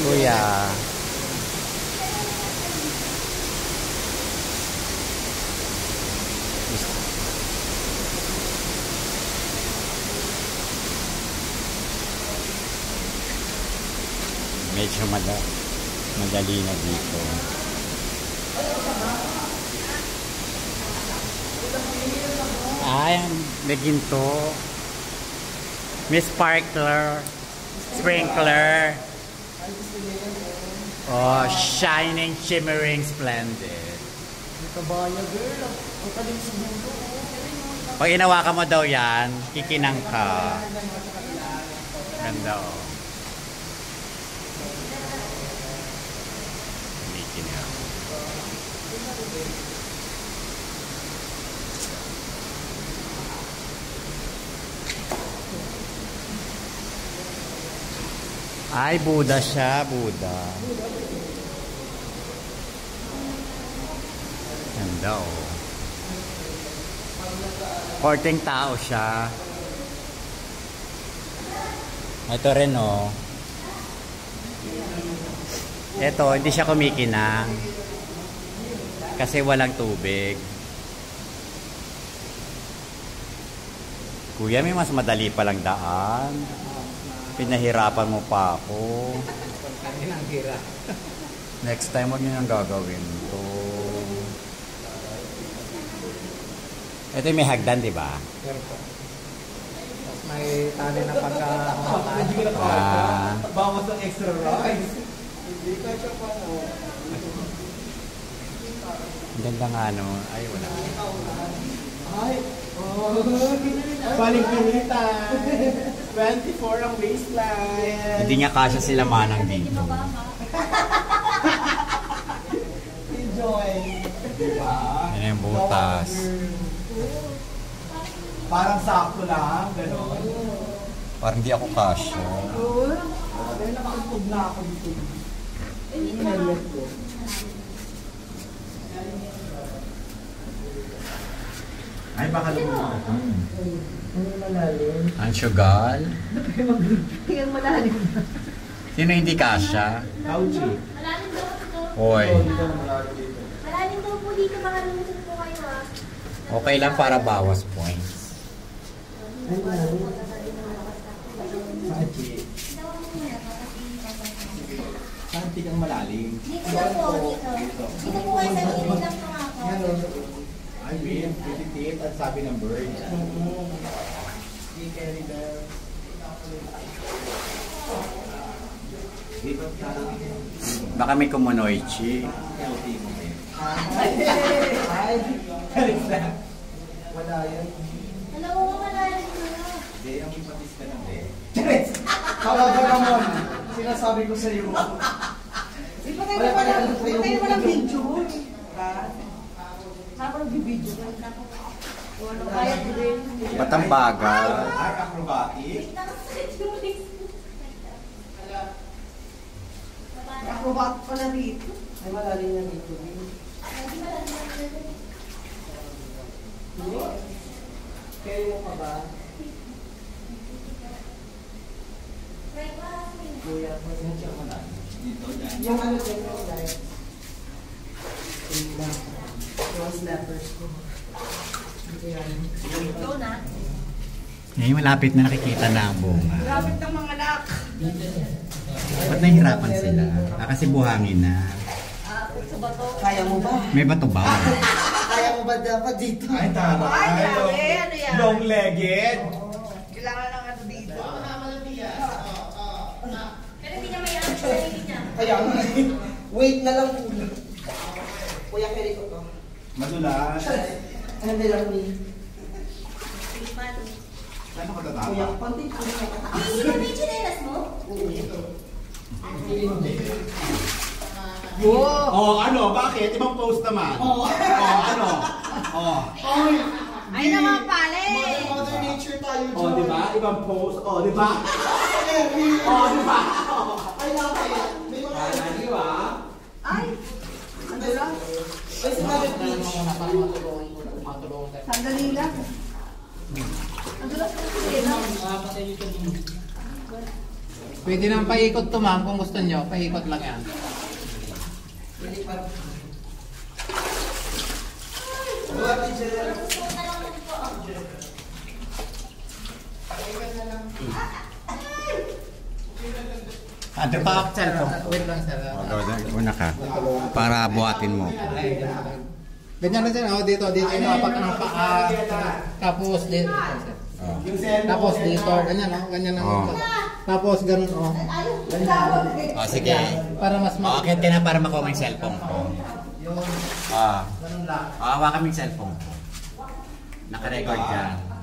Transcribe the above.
Kuya. Medyo madali na dito. Ay, may ginto. May sparkler. Sprinkler. Oh, shining, shimmering, splendid. Kabaya girl, ang talim sa mundo. Pag inawakan mo daw yan, kikinang ka. Ganda oh. Kikinang. Ay, Buddha siya, Buddha. Ganda oh. Porting tao siya. Ito rin oh. Ito, hindi siya kumikinang. Kasi walang tubig. Kuya, may mas madali palang daan. Pinahirapan mo pa ako. Next time, huwag nyo nang gagawin to. Ito yung may hagdan, di ba? Tapos may tali na pagkahamaan. Bawas ang extra rice. Hindi ka siya pa no. Ang ganda nga no. Ay, wala. Ay, oh. Baling pilitan. 24 ang baseline. Hindi niya kasya sila manang dito. Enjoy. Diba? Yan yung butas. Parang sakto lang, gano'n. Parang hindi ako kasya. Dahil nakakatog na ako dito. Let go. Ay, baka lumang ako. Ano malalim? Ang sugal. Tingnan malalim. Sino hindi kasya? Kauchi. Malalim daw ito. Hoy. Malalim daw po dito. Baka lumusot po kayo ha. Okay lang para bawas points. Ay, malalim. Kauchi. Saan tigang malalim? Dito daw po. Dito. Dito po kayo sa gilid lang po ako. Ay, Win, pretty tip at sabi ng bird. Hindi carry the... Baka may kumunoichi. Ay, wala yan. Alam mo ba malalim ko na? Hindi, ang ipatis ka na, Kawaga naman. Sinasabi ko sa iyo. Patay mo lang video. Saan nagbibideo? Ba't ang bagal? Ay, acrobatic. Acrobat pala rito. Ay, malalim na dito. Kaya mo pa ba? Kuya, Saan malalim? Dito, dyan. yung ano din yung light. Yung snappers ko. Ito na. Ngayon malapit na nakikita na ang bunga. Lapit ng mga anak. Ba't nahihirapan sila? Kasi buhangin na. Sa bato. Kaya mo ba? May bato ba? Kaya mo ba dapat dito? Ay, tama. Ay, grabe. Ano yan? Long-legged. Kailangan lang ano dito. Pero hindi niya may ano sa sarili niya. Kaya nga. Wait na lang ulo. Kuya, carry ko to. Madulas. Ano lang ni? Saan ako Kuya, tatama? konti ko na kataas. Hindi na may chinelas mo? Wow! Oh, ano? Bakit? Ibang post naman. Oh, ano? Oh. Ay naman pala Mother Nature tayo dyan. Oh, di ba? Ibang post. Oh, di ba? Oh, di ba? Ay, nakakaya. May mga Di ba? Ay! Ano lang? Ay, sinabi beach. Sandali lang. Ang dulas ko sila. Pwede nang paikot to ma'am kung gusto nyo. Paikot lang yan. Lilipat. Buhat din siya. Ando pa ako cellphone. Wait lang sir. Una ka. Para buhatin mo. Ganyan lang sir. Dito yung apat ng paa. Tapos dito. Oh. Tapos dito. Ganyan ganyan lang. Oh. Tapos ganun Oh, sige. Para mas Oh, akit ka na para makuha mo yung cellphone ko. Yun. Ah. Ganun lang. Hawakan mo yung cellphone. Naka-record dyan.